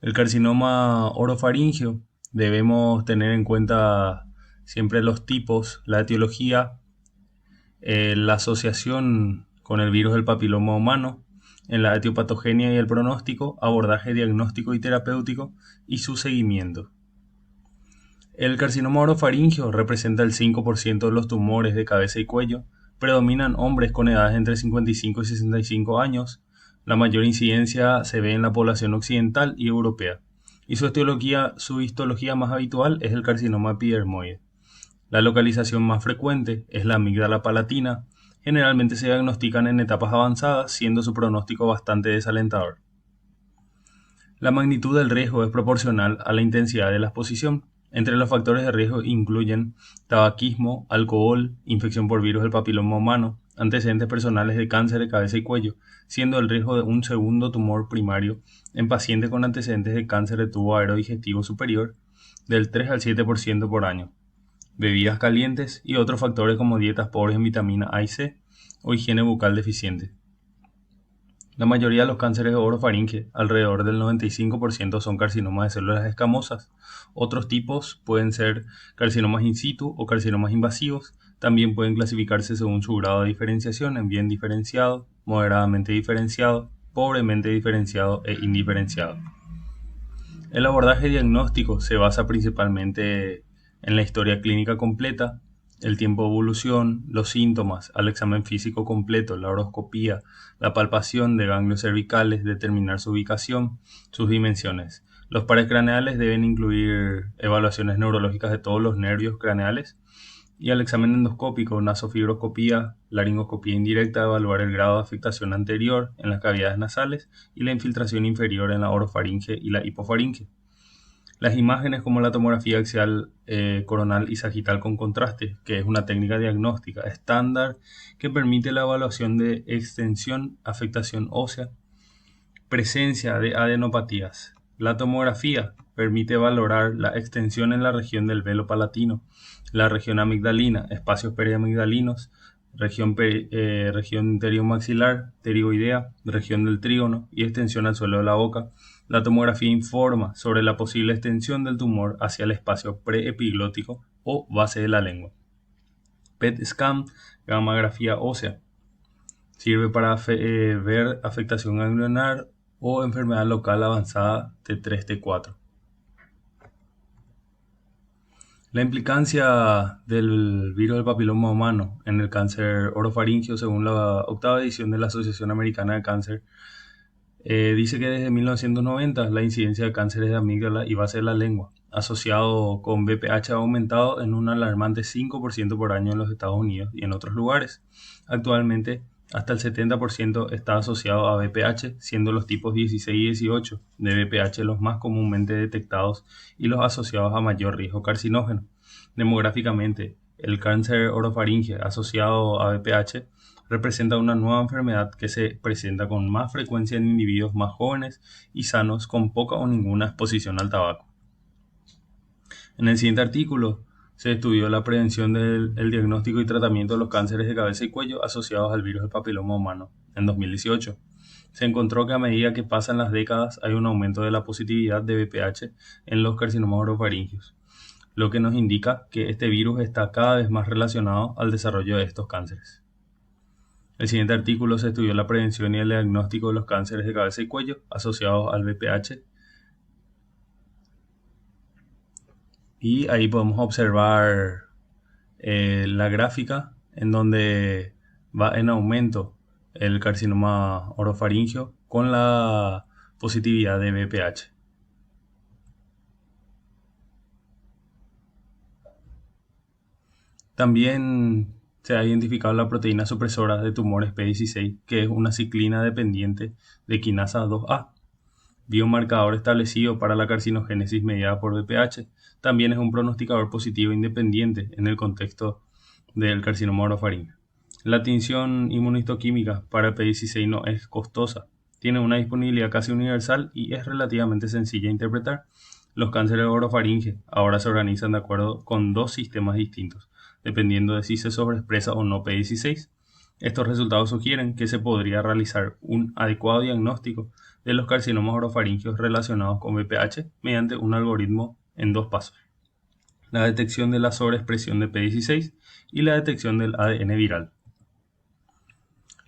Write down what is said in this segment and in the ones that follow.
El carcinoma orofaríngeo debemos tener en cuenta siempre los tipos, la etiología, la asociación con el virus del papiloma humano, en la etiopatogenia y el pronóstico, abordaje diagnóstico y terapéutico y su seguimiento. El carcinoma orofaríngeo representa el 5% de los tumores de cabeza y cuello. Predominan hombres con edades entre 55 y 65 años. La mayor incidencia se ve en la población occidental y europea. Y su histología más habitual es el carcinoma epidermoide. La localización más frecuente es la amígdala palatina. Generalmente se diagnostican en etapas avanzadas, siendo su pronóstico bastante desalentador. La magnitud del riesgo es proporcional a la intensidad de la exposición. Entre los factores de riesgo incluyen tabaquismo, alcohol, infección por virus del papiloma humano, antecedentes personales de cáncer de cabeza y cuello, siendo el riesgo de un segundo tumor primario en pacientes con antecedentes de cáncer de tubo aerodigestivo superior del 3 al 7% por año. Bebidas calientes y otros factores como dietas pobres en vitamina A y C o higiene bucal deficiente. La mayoría de los cánceres de orofaringe, alrededor del 95%, son carcinomas de células escamosas. Otros tipos pueden ser carcinomas in situ o carcinomas invasivos. También pueden clasificarse según su grado de diferenciación en bien diferenciado, moderadamente diferenciado, pobremente diferenciado e indiferenciado. El abordaje diagnóstico se basa principalmente en la historia clínica completa, el tiempo de evolución, los síntomas, al examen físico completo, la horoscopía, la palpación de ganglios cervicales, determinar su ubicación, sus dimensiones. Los pares craneales deben incluir evaluaciones neurológicas de todos los nervios craneales y al examen endoscópico, nasofibroscopía, laringoscopía indirecta, evaluar el grado de afectación anterior en las cavidades nasales y la infiltración inferior en la orofaringe y la hipofaringe. Las imágenes como la tomografía axial, coronal y sagital con contraste, que es una técnica diagnóstica estándar que permite la evaluación de extensión, afectación ósea, presencia de adenopatías. La tomografía permite valorar la extensión en la región del velo palatino, la región amigdalina, espacios periamigdalinos, región pteriomaxilar, pterigoidea, región del trígono y extensión al suelo de la boca. La tomografía informa sobre la posible extensión del tumor hacia el espacio preepiglótico o base de la lengua. PET scan, gammagrafía ósea, sirve para ver afectación ganglionar o enfermedad local avanzada T3, T4. La implicancia del virus del papiloma humano en el cáncer orofaríngeo, según la octava edición de la Asociación Americana de Cáncer, dice que desde 1990 la incidencia de cánceres de amígdala y base de la lengua, asociado con VPH, ha aumentado en un alarmante 5% por año en los Estados Unidos y en otros lugares. Actualmente, hasta el 70% está asociado a VPH, siendo los tipos 16 y 18 de VPH los más comúnmente detectados y los asociados a mayor riesgo carcinógeno. Demográficamente, el cáncer orofaringe asociado a VPH representa una nueva enfermedad que se presenta con más frecuencia en individuos más jóvenes y sanos con poca o ninguna exposición al tabaco. En el siguiente artículo se estudió la prevención del diagnóstico y tratamiento de los cánceres de cabeza y cuello asociados al virus del papiloma humano en 2018. Se encontró que a medida que pasan las décadas hay un aumento de la positividad de VPH en los carcinomas orofaringeos, lo que nos indica que este virus está cada vez más relacionado al desarrollo de estos cánceres. El siguiente artículo se estudió la prevención y el diagnóstico de los cánceres de cabeza y cuello asociados al VPH y ahí podemos observar la gráfica en donde va en aumento el carcinoma orofaríngeo con la positividad de VPH. También se ha identificado la proteína supresora de tumores P16, que es una ciclina dependiente de quinasa 2A, biomarcador establecido para la carcinogénesis mediada por VPH. También es un pronosticador positivo independiente en el contexto del carcinoma orofaríngeo. La tinción inmunohistoquímica para P16 no es costosa, tiene una disponibilidad casi universal y es relativamente sencilla de interpretar. Los cánceres orofaringe ahora se organizan de acuerdo con dos sistemas distintos, dependiendo de si se sobreexpresa o no P16. Estos resultados sugieren que se podría realizar un adecuado diagnóstico de los carcinomas orofaringeos relacionados con VPH mediante un algoritmo en 2 pasos: la detección de la sobreexpresión de P16 y la detección del ADN viral.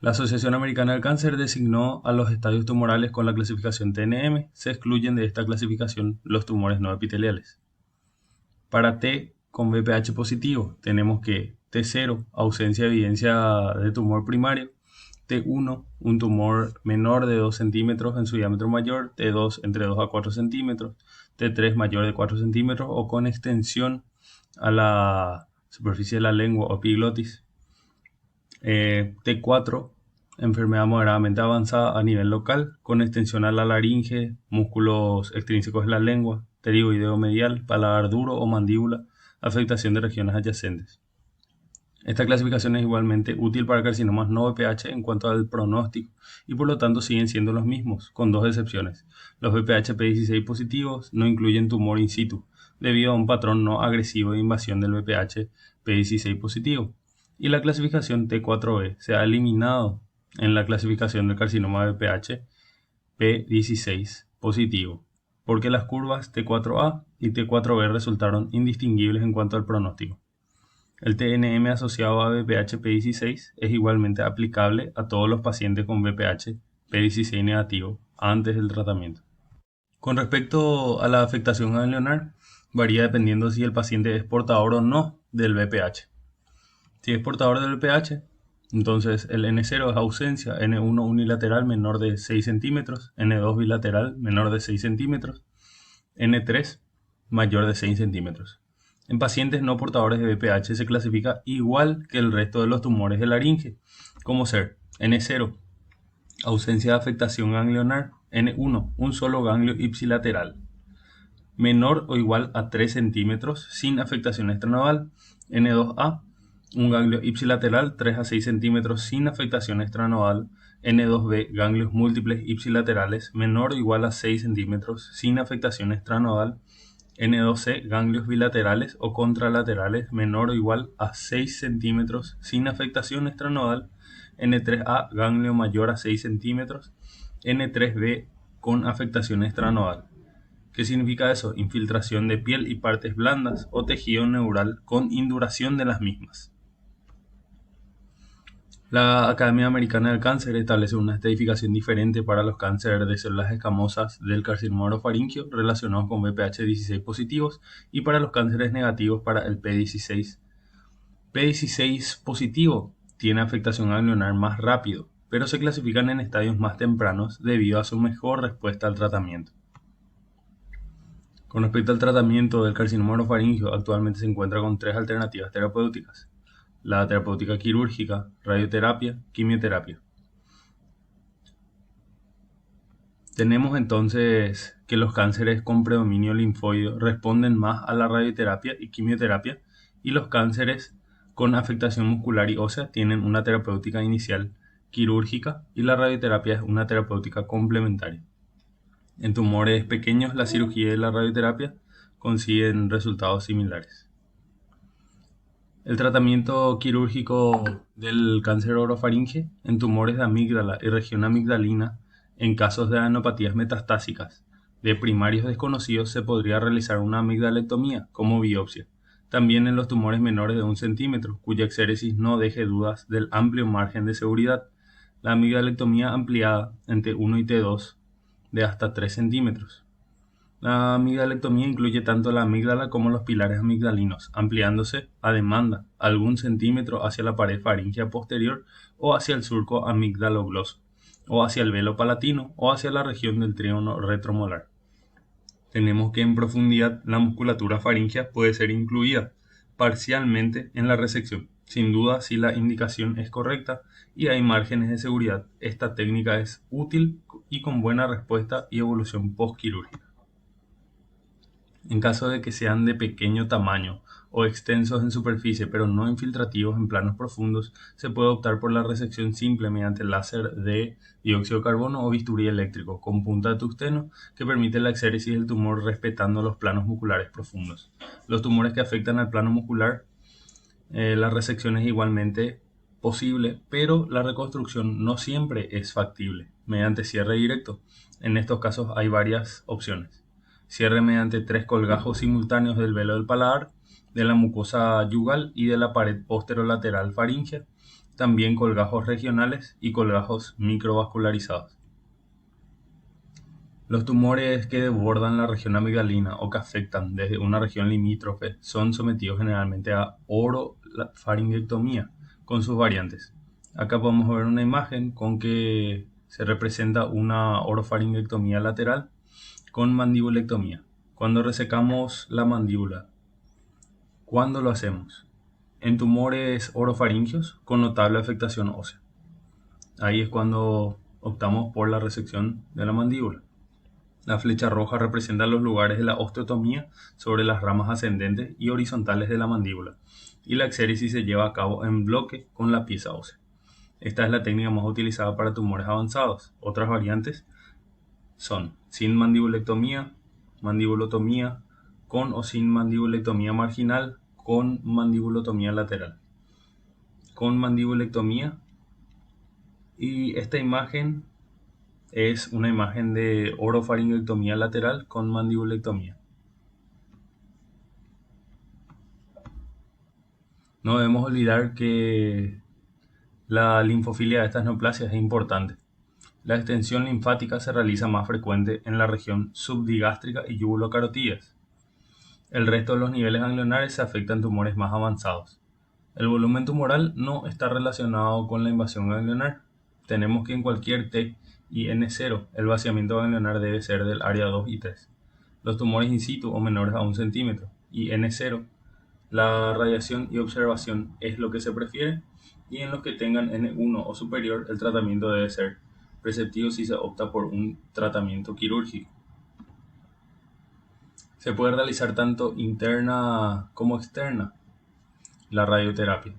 La Asociación Americana del Cáncer designó a los estadios tumorales con la clasificación TNM. Se excluyen de esta clasificación los tumores no epiteliales. Para T con VPH positivo tenemos que T0, ausencia de evidencia de tumor primario; T1, un tumor menor de 2 centímetros en su diámetro mayor; T2, entre 2 a 4 centímetros; T3, mayor de 4 centímetros o con extensión a la superficie de la lengua o epiglotis; T4, enfermedad moderadamente avanzada a nivel local, con extensión a la laringe, músculos extrínsecos de la lengua, pterigoideo medial, paladar duro o mandíbula, afectación de regiones adyacentes. Esta clasificación es igualmente útil para carcinomas no VPH en cuanto al pronóstico y por lo tanto siguen siendo los mismos, con 2 excepciones. Los VPH P16 positivos no incluyen tumor in situ, debido a un patrón no agresivo de invasión del VPH P16 positivo, y la clasificación T4B se ha eliminado en la clasificación del carcinoma VPH P16 positivo, porque las curvas T4A y T4B resultaron indistinguibles en cuanto al pronóstico. El TNM asociado a VPH P16 es igualmente aplicable a todos los pacientes con VPH P16 negativo antes del tratamiento. Con respecto a la afectación ganglionar, varía dependiendo si el paciente es portador o no del VPH. Si es portador del VPH, entonces el N0 es ausencia, N1 unilateral menor de 6 centímetros, N2 bilateral menor de 6 centímetros, N3 mayor de 6 centímetros. En pacientes no portadores de VPH se clasifica igual que el resto de los tumores de laringe, como ser N0, ausencia de afectación ganglionar; N1, un solo ganglio ipsilateral, menor o igual a 3 centímetros, sin afectación extranodal; N2A, un ganglio ipsilateral 3 a 6 centímetros sin afectación extranodal; N2B, ganglios múltiples ipsilaterales menor o igual a 6 centímetros sin afectación extranodal; N2C, ganglios bilaterales o contralaterales menor o igual a 6 centímetros sin afectación extranodal; N3A, ganglio mayor a 6 centímetros; N3B con afectación extranodal. ¿Qué significa eso? Infiltración de piel y partes blandas o tejido neural con induración de las mismas. La Academia Americana del Cáncer establece una estratificación diferente para los cánceres de células escamosas del carcinoma orofaringeo relacionados con VPH 16 positivos y para los cánceres negativos para el P16. P16 positivo tiene afectación ganglionar más rápido, pero se clasifican en estadios más tempranos debido a su mejor respuesta al tratamiento. Con respecto al tratamiento del carcinoma orofaringeo, actualmente se encuentra con 3 alternativas terapéuticas: la terapéutica quirúrgica, radioterapia, quimioterapia. Tenemos entonces que los cánceres con predominio linfoide responden más a la radioterapia y quimioterapia, y los cánceres con afectación muscular y ósea tienen una terapéutica inicial quirúrgica y la radioterapia es una terapéutica complementaria. En tumores pequeños, la cirugía y la radioterapia consiguen resultados similares. El tratamiento quirúrgico del cáncer orofaringe en tumores de amígdala y región amigdalina, en casos de adenopatías metastásicas de primarios desconocidos, se podría realizar una amigdalectomía como biopsia. También en los tumores menores de 1 centímetro, cuya exéresis no deje dudas del amplio margen de seguridad, la amigdalectomía ampliada en T1 y T2 de hasta 3 centímetros. La amigdalectomía incluye tanto la amígdala como los pilares amigdalinos, ampliándose a demanda algún centímetro hacia la pared faríngea posterior o hacia el surco amigdalogloso, o hacia el velo palatino o hacia la región del trígono retromolar. Tenemos que en profundidad la musculatura faríngea puede ser incluida parcialmente en la resección. Sin duda, si la indicación es correcta y hay márgenes de seguridad, esta técnica es útil y con buena respuesta y evolución postquirúrgica. En caso de que sean de pequeño tamaño o extensos en superficie pero no infiltrativos en planos profundos, se puede optar por la resección simple mediante láser de dióxido de carbono o bisturí eléctrico con punta de tungsteno que permite la exéresis del tumor respetando los planos musculares profundos. Los tumores que afectan al plano muscular, la resección es igualmente posible, pero la reconstrucción no siempre es factible mediante cierre directo. En estos casos hay varias opciones. Cierre mediante 3 colgajos simultáneos del velo del paladar, de la mucosa yugal y de la pared posterolateral faríngea, también colgajos regionales y colgajos microvascularizados. Los tumores que desbordan la región amigdalina o que afectan desde una región limítrofe son sometidos generalmente a orofaringectomía con sus variantes. Acá podemos ver una imagen con que se representa una orofaringectomía lateral con mandibulectomía. Cuando resecamos la mandíbula, ¿cuándo lo hacemos? En tumores orofaringios con notable afectación ósea. Ahí es cuando optamos por la resección de la mandíbula. La flecha roja representa los lugares de la osteotomía sobre las ramas ascendentes y horizontales de la mandíbula, y la exéresis se lleva a cabo en bloque con la pieza ósea. Esta es la técnica más utilizada para tumores avanzados. Otras variantes son sin mandibulectomía, mandibulotomía, con o sin mandibulectomía marginal, con mandibulotomía lateral, con mandibulectomía. Y esta imagen es una imagen de orofaringectomía lateral con mandibulectomía. No debemos olvidar que la linfofilia de estas neoplasias es importante. La extensión linfática se realiza más frecuente en la región subdigástrica y yugulocarotídeas. El resto de los niveles ganglionares se afectan en tumores más avanzados. El volumen tumoral no está relacionado con la invasión ganglionar. Tenemos que en cualquier T y N0 el vaciamiento ganglionar debe ser del área 2 y 3. Los tumores in situ o menores a 1 centímetro y N0, la radiación y observación es lo que se prefiere, y en los que tengan N1 o superior el tratamiento debe ser preceptivo si se opta por un tratamiento quirúrgico. Se puede realizar tanto interna como externa la radioterapia.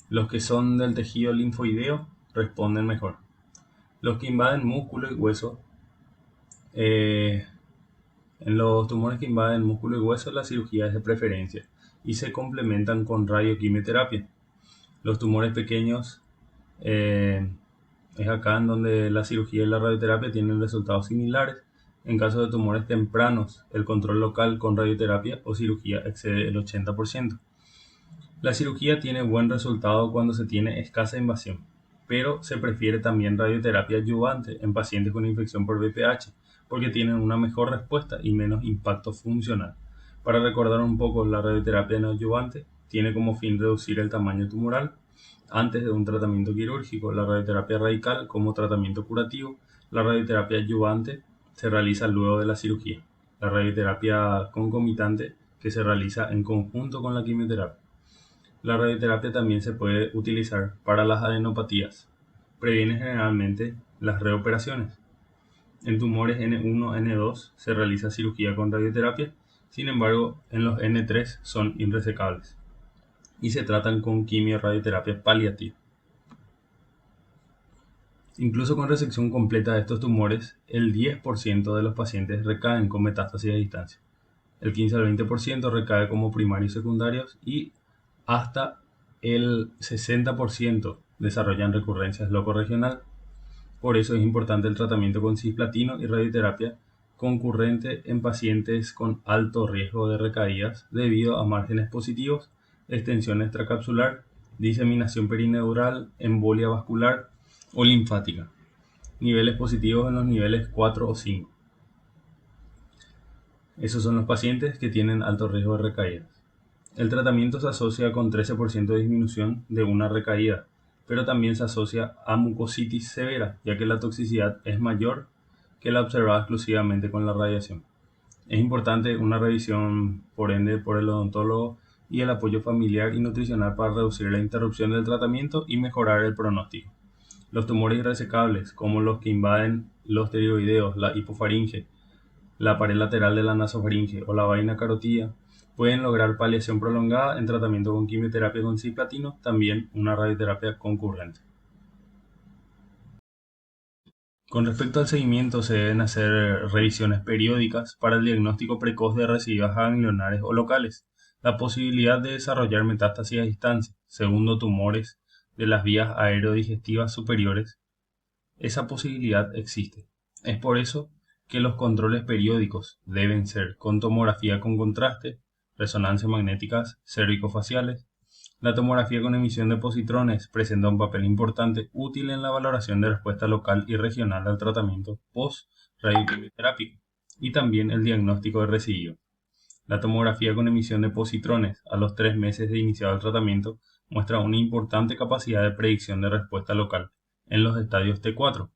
Los que son del tejido linfoideo responden mejor. Los que invaden músculo y hueso, en los tumores que invaden músculo y hueso la cirugía es de preferencia y se complementan con radioquimioterapia. Los tumores pequeños es acá en donde la cirugía y la radioterapia tienen resultados similares. En caso de tumores tempranos, el control local con radioterapia o cirugía excede el 80%. La cirugía tiene buen resultado cuando se tiene escasa invasión, pero se prefiere también radioterapia adyuvante en pacientes con infección por VPH, porque tienen una mejor respuesta y menos impacto funcional. Para recordar un poco, la radioterapia no adyuvante tiene como fin reducir el tamaño tumoral antes de un tratamiento quirúrgico, la radioterapia radical como tratamiento curativo, la radioterapia adyuvante se realiza luego de la cirugía, la radioterapia concomitante que se realiza en conjunto con la quimioterapia. La radioterapia también se puede utilizar para las adenopatías. Previene generalmente las reoperaciones. En tumores N1, N2 se realiza cirugía con radioterapia, sin embargo en los N3 son irresecables y se tratan con quimio-radioterapia paliativa. Incluso con resección completa de estos tumores, el 10% de los pacientes recaen con metástasis a distancia. El 15 al 20% recae como primarios y secundarios y hasta el 60% desarrollan recurrencias locorregional. Por eso es importante el tratamiento con cisplatino y radioterapia concurrente en pacientes con alto riesgo de recaídas debido a márgenes positivos, extensión extracapsular, diseminación perineural, embolia vascular o linfática. Niveles positivos en los niveles 4 o 5. Esos son los pacientes que tienen alto riesgo de recaídas. El tratamiento se asocia con 13% de disminución de una recaída, pero también se asocia a mucositis severa, ya que la toxicidad es mayor que la observada exclusivamente con la radiación. Es importante una revisión, por ende, por el odontólogo y el apoyo familiar y nutricional para reducir la interrupción del tratamiento y mejorar el pronóstico. Los tumores irresecables, como los que invaden los tiroideos, la hipofaringe, la pared lateral de la nasofaringe o la vaina carotídea, pueden lograr paliación prolongada en tratamiento con quimioterapia con cisplatino, también una radioterapia concurrente. Con respecto al seguimiento, se deben hacer revisiones periódicas para el diagnóstico precoz de recidivas ganglionares o locales, la posibilidad de desarrollar metástasis a distancia, segundo tumores de las vías aerodigestivas superiores. Esa posibilidad existe. Es por eso que los controles periódicos deben ser con tomografía con contraste, resonancias magnéticas cérvico-faciales. La tomografía con emisión de positrones presenta un papel importante útil en la valoración de respuesta local y regional al tratamiento post-radioquimioterápico y también el diagnóstico de recidivo. La tomografía con emisión de positrones a los 3 meses de iniciado el tratamiento muestra una importante capacidad de predicción de respuesta local en los estadios T4,